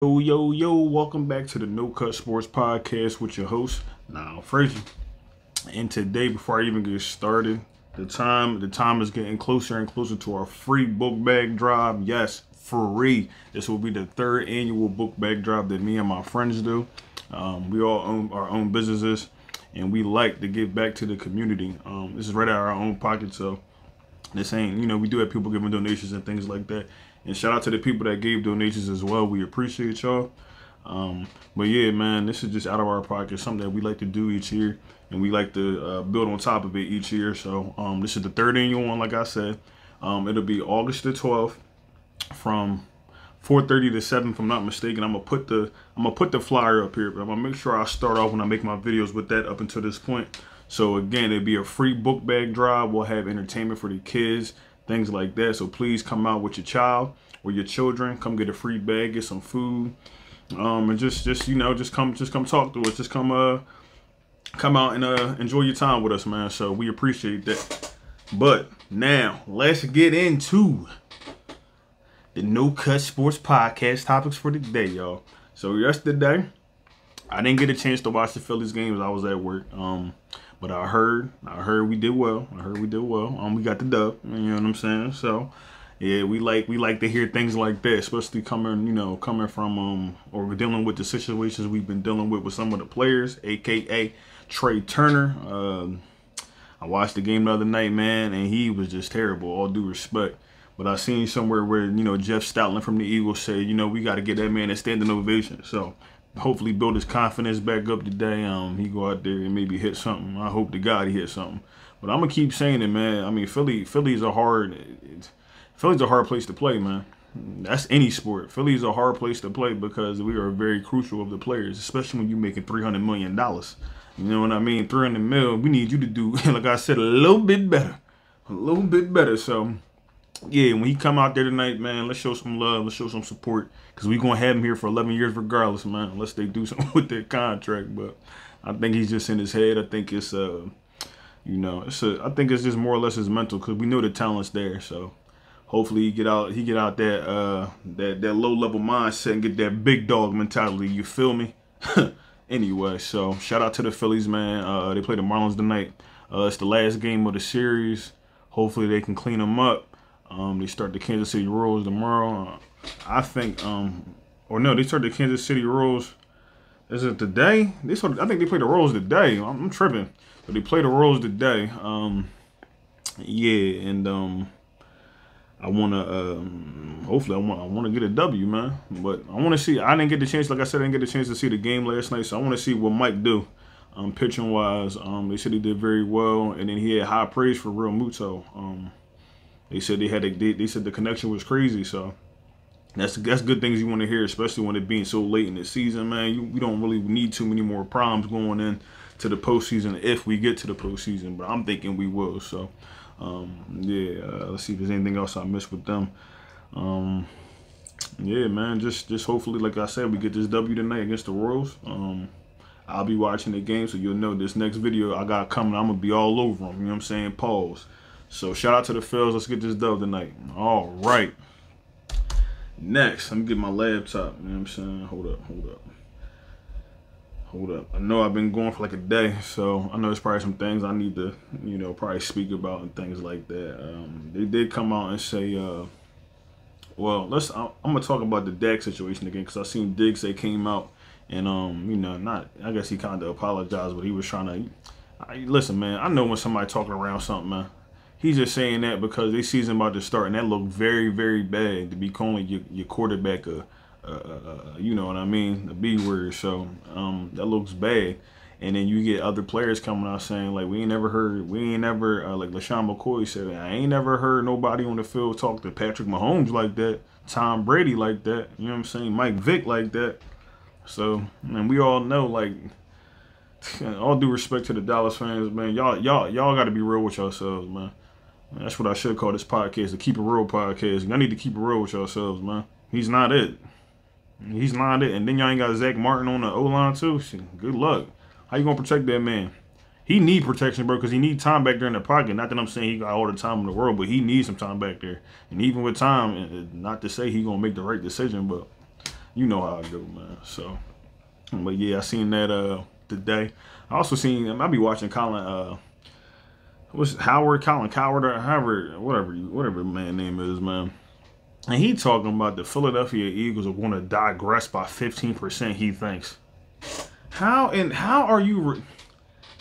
Yo, welcome back to the No Cut Sports Podcast with your host, Now Frazier. And today, before I even get started, the time is getting closer and closer to our free book bag drive. Yes, free. This will be the third annual book bag drive that me and my friends do. We all own our own businesses, and we like to give back to the community. This is right out of our own pocket, so this ain't, we do have people giving donations and things like that. And shout out to the people that gave donations as well. We appreciate y'all. But yeah, man, this is just out of our pocket, something that we like to do each year. And we like to build on top of it each year. So this is the third annual one, like I said. It'll be August the 12th from 4:30 to 7, if I'm not mistaken. I'm gonna put the flyer up here, but I'm gonna make sure I start off when I make my videos with that up until this point. So again, it'll be a free book bag drive. We'll have entertainment for the kids, things like that. So please come out with your child or your children. Come get a free bag, get some food, and just come talk to us. Just come out and enjoy your time with us, man. So we appreciate that. But now let's get into the No Cut Sports Podcast topics for the day, y'all. So yesterday, I didn't get a chance to watch the Phillies games. I was at work. But I heard we did well. We got the dub. You know what I'm saying? So yeah, we like to hear things like that, especially coming from or dealing with the situations we've been dealing with some of the players, aka Trey Turner. I watched the game the other night, man, and he was just terrible, all due respect. But I seen somewhere where, Jeff Stoutland from the Eagles said, we got to get that man a standing ovation. So hopefully build his confidence back up today. He go out there and maybe hit something. I hope to God he hit something. But I'm gonna keep saying it, man. I mean, Philly's a hard place to play, man. That's any sport. Philly's a hard place to play because we are very crucial of the players, especially when you're making $300 million. You know what I mean? 300 mil. We need you to do, like I said, a little bit better. So yeah, when he come out there tonight, man, let's show some love. Let's show some support. Because we're going to have him here for 11 years regardless, man. Unless they do something with their contract. But I think he's just in his head. I think it's, I think it's just more or less his mental. Because we know the talent's there. So hopefully he get out that low-level mindset and get that big dog mentality. You feel me? Anyway, so shout out to the Phillies, man. They play the Marlins tonight. It's the last game of the series. Hopefully they can clean them up. They start the Kansas City Royals tomorrow. I think, they start the Kansas City Royals. Is it today? I think they play the Royals today. I'm tripping, but they play the Royals today. Yeah, and I wanna get a W, man. But I wanna see. I didn't get the chance. Like I said, I didn't get the chance to see the game last night, so I wanna see what Mike do. Pitching wise, they said he did very well, and then he had high praise for Real Muto. They said they said the connection was crazy, so that's good things you want to hear, especially when it being so late in the season, man. We don't really need too many more problems going in to the postseason if we get to the postseason, but I'm thinking we will. So let's see if there's anything else I missed with them. Yeah, man, just hopefully, like I said, we get this W tonight against the Royals. I'll be watching the game, so you'll know this next video I got coming. I'm gonna be all over them. You know what I'm saying? Pause. So shout out to the Phils. Let's get this dub tonight. All right. Next, let me get my laptop. You know what I'm saying? Hold up. I know I've been going for like a day, so I know there's probably some things I need to, probably speak about and things like that. They did come out and say, I'm gonna talk about the Dak situation again because I seen Diggs they came out and I guess he kind of apologized, but he was trying to. Listen, man, I know when somebody talking around something, man. He's just saying that because they season about to start, and that looked very, very bad to be calling your quarterback you know what I mean, a B word. So that looks bad. And then you get other players coming out saying like we ain't never like LaShawn McCoy said, I ain't never heard nobody on the field talk to Patrick Mahomes like that, Tom Brady like that. You know what I'm saying, Mike Vick like that. So and we all know like. All due respect to the Dallas fans, man, y'all got to be real with yourselves, man. That's what I should call this podcast, the Keep It Real podcast. Y'all need to keep it real with yourselves, man. He's not it. And then y'all ain't got Zach Martin on the O-line, too. Good luck. How you going to protect that man? He need protection, bro, because he need time back there in the pocket. Not that I'm saying he got all the time in the world, but he needs some time back there. And even with time, not to say he going to make the right decision, but You know how I go, man. So, but yeah, I seen that today. I also seen, I be watching Colin, what's Colin Coward, or however, whatever man name is, man. And he talking about the Philadelphia Eagles are going to digress by 15%, he thinks. How are you?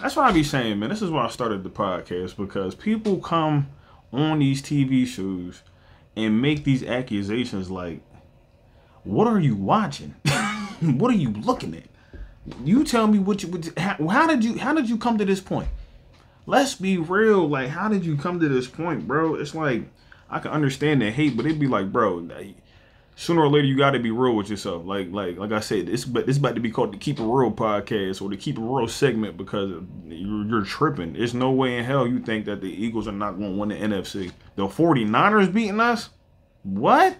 That's what I be saying, man. This is why I started the podcast, because people come on these TV shows and make these accusations like, what are you watching? What are you looking at? You tell me how did you come to this point? Let's be real. Like, how did you come to this point, bro? It's like, I can understand that hate, but it'd be like, bro, sooner or later you got to be real with yourself. Like I said, it's about to be called the Keep It Real podcast or the Keep It Real segment, because you're tripping. There's no way in hell you think that the Eagles are not going to win the NFC. The 49ers beating us? What?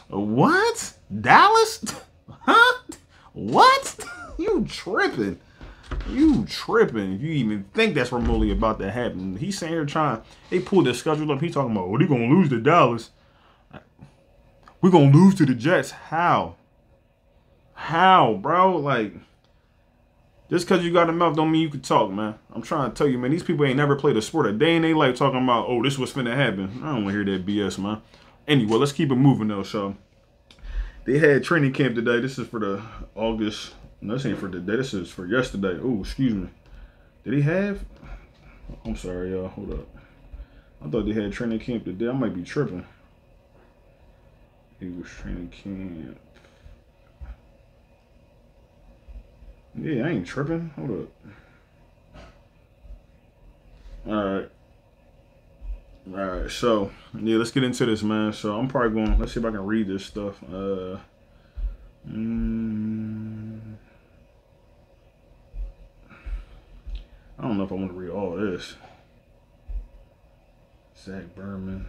What? Dallas? Huh? What? You tripping. If you even think that's remotely about to happen. He's saying here they pulled the schedule up. He's talking about, well, they're going to lose to Dallas. We're going to lose to the Jets. How, bro? Like, just because you got a mouth don't mean you can talk, man. I'm trying to tell you, man, these people ain't never played a sport a day in their life talking about, oh, this was finna happen. I don't want to hear that BS, man. Anyway, let's keep it moving, though, so. They had training camp today. This is for the August. No, this ain't for today. This is for yesterday. Oh, excuse me. Did he have? I'm sorry, y'all. Hold up. I thought they had training camp today. I might be tripping. It was training camp. Yeah, I ain't tripping. Hold up. All right. So, yeah, let's get into this, man. So, I'm probably going, let's see if I can read this stuff. I don't know if I want to read all this. Zach Berman.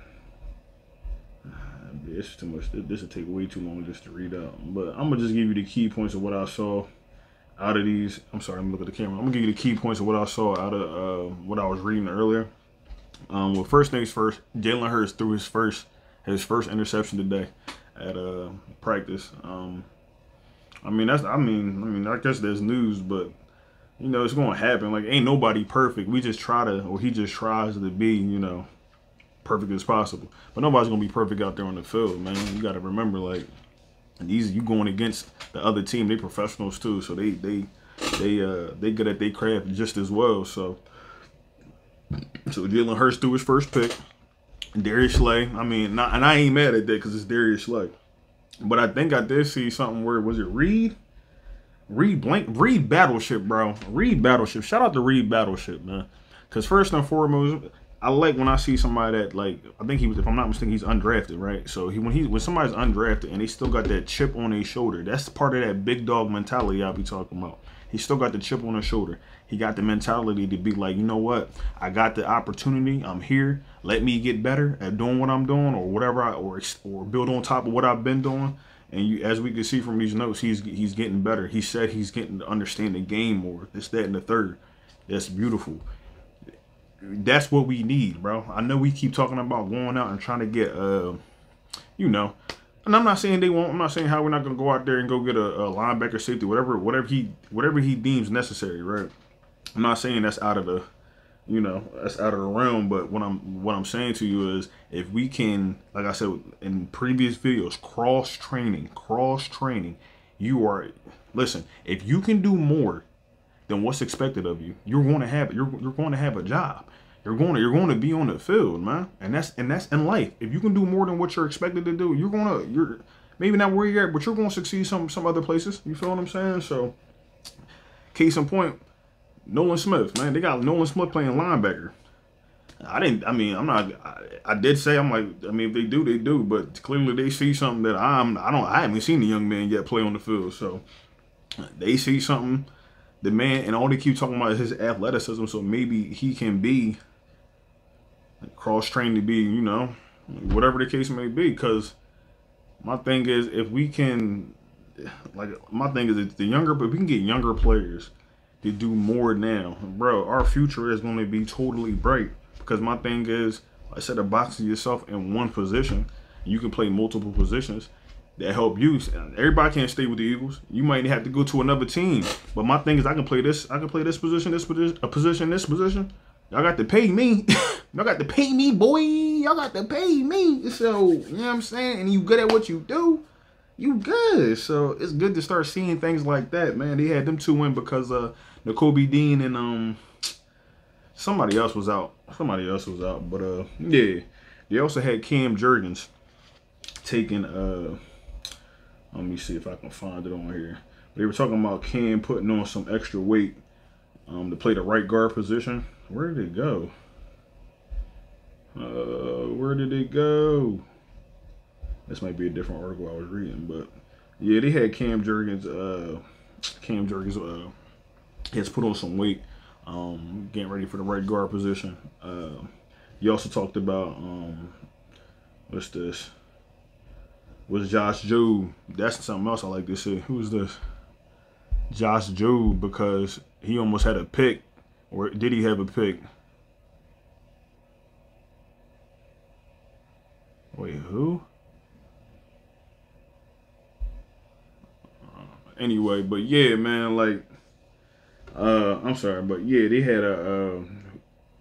It's too much. This will take way too long just to read out. But I'm going to just give you the key points of what I saw out of these. I'm sorry, I'm looking at the camera. I'm going to give you the key points of what I saw out of what I was reading earlier. Well, first things first, Jalen Hurts threw his first interception today at practice. I guess there's news, but you know, it's gonna happen. Like, ain't nobody perfect. We just try to, or he just tries to be, you know, perfect as possible. But nobody's gonna be perfect out there on the field, man. You gotta remember, like, you going against the other team. They professionals too, so they good at their craft just as well. So Jalen Hurts threw his first pick. Darius Slay. I mean, and I ain't mad at that because it's Darius Slay. But I think I did see something where, was it Reed Battleship, bro. Reed Battleship. Shout out to Reed Battleship, man. Because first and foremost, I like when I see somebody that, like, I think he was, if I'm not mistaken, he's undrafted, right? So when somebody's undrafted and they still got that chip on their shoulder, that's part of that big dog mentality I'll be talking about. He still got the chip on his shoulder. He got the mentality to be like, you know what? I got the opportunity. I'm here. Let me get better at doing what I'm doing, or whatever, or build on top of what I've been doing. And as we can see from these notes, he's getting better. He said he's getting to understand the game more. This, that, and the third. That's beautiful. That's what we need, bro. I know we keep talking about going out and trying to get, you know. And I'm not saying they won't. I'm not saying how we're not gonna go out there and go get a linebacker, safety, whatever he deems necessary, right? I'm not saying that's out of the, you know, that's out of the realm. But what I'm saying to you is, if we can, like I said in previous videos, cross training. Listen. If you can do more than what's expected of you, you're going to have it. You're going to have a job. You're going to be on the field, man. And that's in life. If you can do more than what you're expected to do, you're maybe not where you're at, but you're going to succeed some other places. You feel what I'm saying? So, case in point, Nolan Smith, man. They got Nolan Smith playing linebacker. I did say, I'm like, I mean, if they do, they do. But clearly they see something that I haven't seen the young man yet play on the field. So they see something. The man, and all they keep talking about is his athleticism. So maybe he can be cross-trained to be, you know, whatever the case may be. Because my thing is, if we can, if we can get younger players to do more now, bro, our future is going to be totally bright. Because my thing is, I said, boxing yourself in one position, you can play multiple positions. that help you. Everybody can't stay with the Eagles. You might have to go to another team. But my thing is, I can play this position, this position. Y'all got to pay me. Y'all got to pay me, boy. Y'all got to pay me. So, you know what I'm saying? And you good at what you do, you good. So it's good to start seeing things like that, man. They had them 2 win because Nakobe Dean and somebody else was out. But yeah. They also had Cam Jurgens taking let me see if I can find it on here. They were talking about Cam putting on some extra weight to play the right guard position. Where did it go? Where did it go? This might be a different article I was reading, but yeah, they had Cam Jurgens has put on some weight, getting ready for the right guard position. You also talked about what's this? Was Josh Jobe? That's something else I like to see. Who's this? Josh Jobe, because he almost had a pick, or did he have a pick? Wait, who? Anyway, but yeah, man, like, I'm sorry, but yeah, they had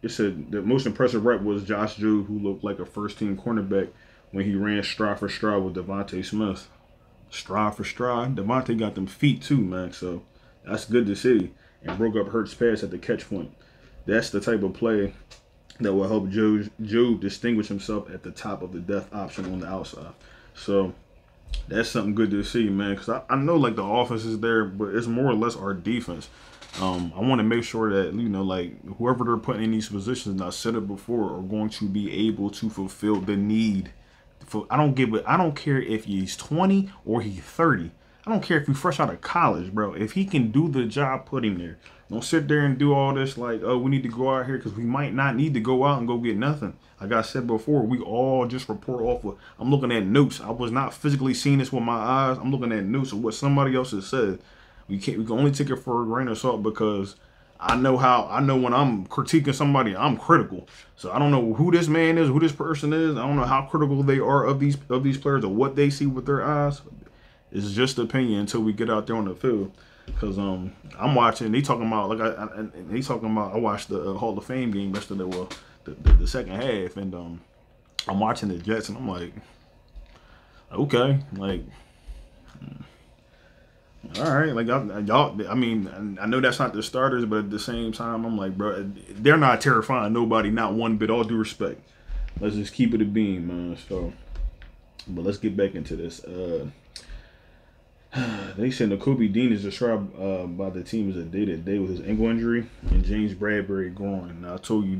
it said the most impressive rep was Josh Jobe, who looked like a first-team cornerback when he ran stride for stride with Devontae Smith. Stride for stride. Devontae got them feet too, man, so that's good to see. And broke up Hurts' pass at the catch point. That's the type of play that will help Jobe distinguish himself at the top of the depth option on the outside. So that's something good to see, man, because I know, like, the offense is there, but it's more or less our defense. I want to make sure that, you know, like, whoever they're putting in these positions, and I said it before, are going to be able to fulfill the need. I don't care if he's 20 or he's 30. I don't care if he's fresh out of college, bro. If he can do the job, put him there. Don't sit there and do all this like, oh, we need to go out here, because we might not need to go out and go get nothing. Like I said before, we all just report off of, I'm looking at notes. I was not physically seeing this with my eyes. I'm looking at notes of what somebody else has said. We can only take it for a grain of salt, because I know when I'm critiquing somebody, I'm critical. So I don't know who this man is, who this person is. I don't know how critical they are of these players or what they see with their eyes. It's just opinion until we get out there on the field. Because I'm watching, they talking about, like, I watched the Hall of Fame game yesterday, well, the second half, and I'm watching the Jets, and I'm like, okay, like, all right, like, y'all, I mean, I know that's not the starters, but at the same time, I'm like, bro, they're not terrifying nobody, not one bit. All due respect, let's just keep it a beam, man. So, but let's get back into this. They said Nakobe Dean is described by the team as a day-to-day with his ankle injury and James Bradbury groin. Now, I told you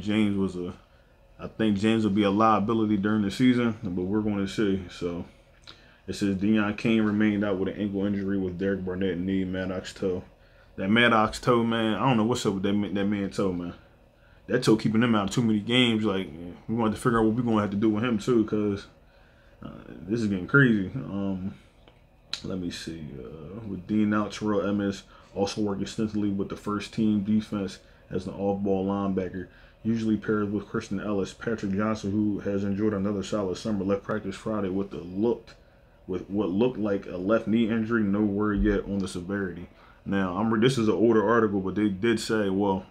I think James will be a liability during the season, but we're going to see. So it says Deion Kane remained out with an ankle injury with Derek Barnett knee, Maddox toe. That Maddox toe, man, I don't know what's up with that man toe, man. That toe keeping him out too many games. Like, we want to figure out what we're going to have to do with him too, because this is getting crazy. Let me see. With Dean out, Terrell Emmons also worked extensively with the first team defense as an off-ball linebacker, usually paired with Christian Ellis. Patrick Johnson, who has enjoyed another solid summer, left practice Friday with what looked like a left knee injury. No word yet on the severity. Now, this is an older article, but they did say, well,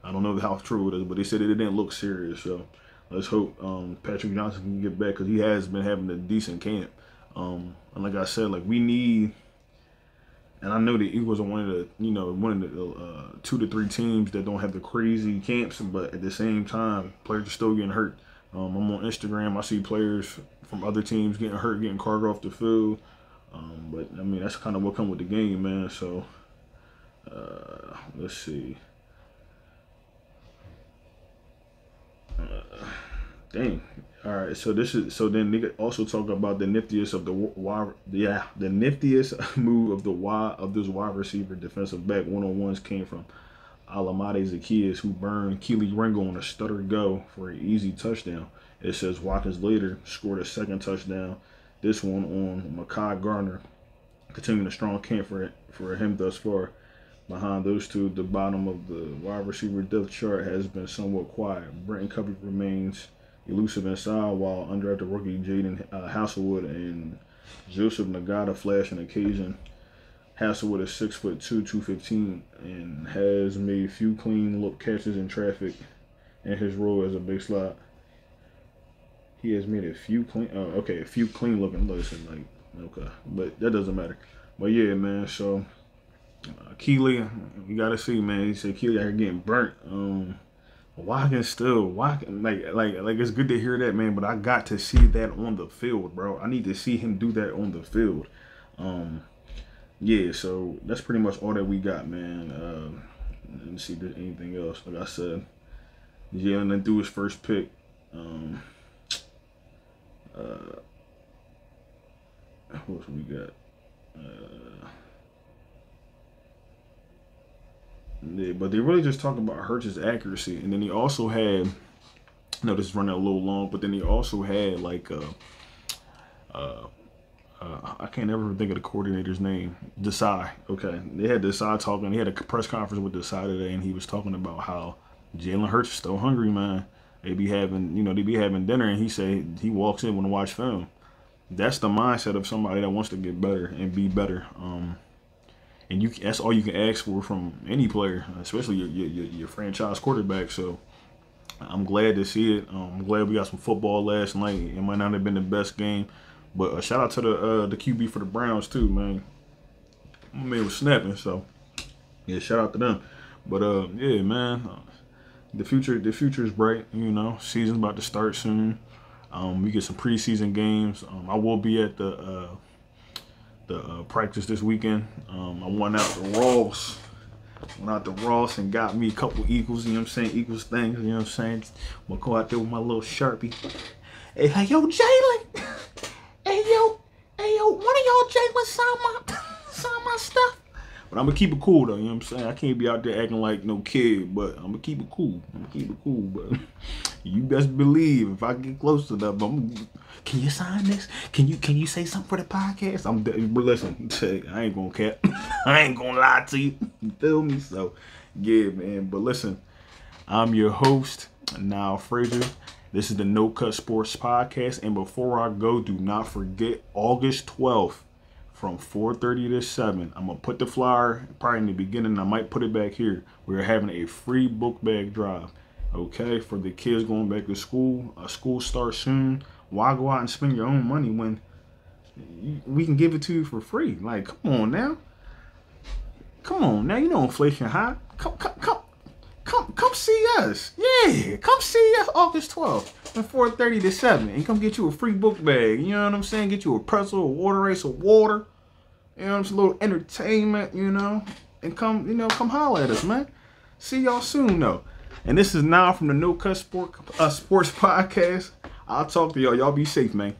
I don't know how true it is, but they said it didn't look serious. So let's hope Patrick Johnson can get back, because he has been having a decent camp. And like I said, like, we need, and I know the Eagles are one of the 2 to 3 teams that don't have the crazy camps, but at the same time, players are still getting hurt. I'm on Instagram, I see players from other teams getting hurt, getting carted off the field. But I mean, that's kind of what comes with the game, man. So let's see. Dang. All right, so then they also talk about the niftiest of the niftiest move of this wide receiver defensive back one-on-ones came from Alamade Zaccheaus, who burned Keely Ringo on a stutter go for an easy touchdown. It says Watkins later scored a second touchdown, this one on Mekhi Garner, continuing a strong camp for him thus far. Behind those two, the bottom of the wide receiver depth chart has been somewhat quiet. Brenton Covey remains elusive inside, while undrafted rookie Jaden Hasselwood and Joseph Nagata, flashing occasion. Hasselwood is 6'2", 215, and has made few clean look catches in traffic in his role as a big slot. He has made a few clean, a few clean looking looks, and okay, but that doesn't matter. But yeah, man. So Keely, you gotta see, man. He said Keely out here getting burnt. Watkins still, Watkins, like it's good to hear that, man. But I got to see that on the field, bro. I need to see him do that on the field. Yeah. So that's pretty much all that we got, man. Let me see if there's anything else. Like I said, Jalen then threw his first pick. What else we got? Yeah, but they really just talk about Hurts' accuracy, and then he also had. I know this is running a little long, but then he also had like I can't ever think of the coordinator's name. Desai. Okay, they had Desai talking. He had a press conference with Desai today, and he was talking about how Jalen Hurts is still hungry, man. They be having dinner, and he said he walks in when to watch film. That's the mindset of somebody that wants to get better and be better. And that's all you can ask for from any player, especially your franchise quarterback. So I'm glad to see it. I'm glad we got some football last night. It might not have been the best game, but shout out to the QB for the Browns too, man. My man was snapping, so yeah, shout out to them. But yeah, man, the future is bright. You know, season's about to start soon. We get some preseason games. I will be at the practice this weekend. I went out to Ross and got me a couple equals, you know what I'm saying? Equals things, you know what I'm saying? I'm gonna go out there with my little Sharpie. Hey, like, yo, Jalen! Hey, yo, one of y'all Jalen sign my stuff? But I'm gonna keep it cool though, you know what I'm saying? I can't be out there acting like no kid, but I'm gonna keep it cool. But you best believe if I get close to that, can you sign this? Can you say something for the podcast? But listen, I ain't gonna cap. I ain't gonna lie to you. You feel me? So yeah, man. But listen, I'm your host, Niall Frazier. This is the No Cut Sports Podcast. And before I go, do not forget August 12th. From 4:30 to 7. I'm going to put the flyer probably in the beginning. I might put it back here. We're having a free book bag drive. Okay? For the kids going back to school. School starts soon. Why go out and spend your own money when we can give it to you for free? Like, come on now. You know inflation high. Come see us. Yeah. Come see us August 12th from 4:30 to 7. And come get you a free book bag. You know what I'm saying? Get you a pretzel, a water ice, a water. You know, some little entertainment, you know, and come holler at us, man. See y'all soon, though. And this is now from the No Cut Sports Podcast. I'll talk to y'all. Y'all be safe, man.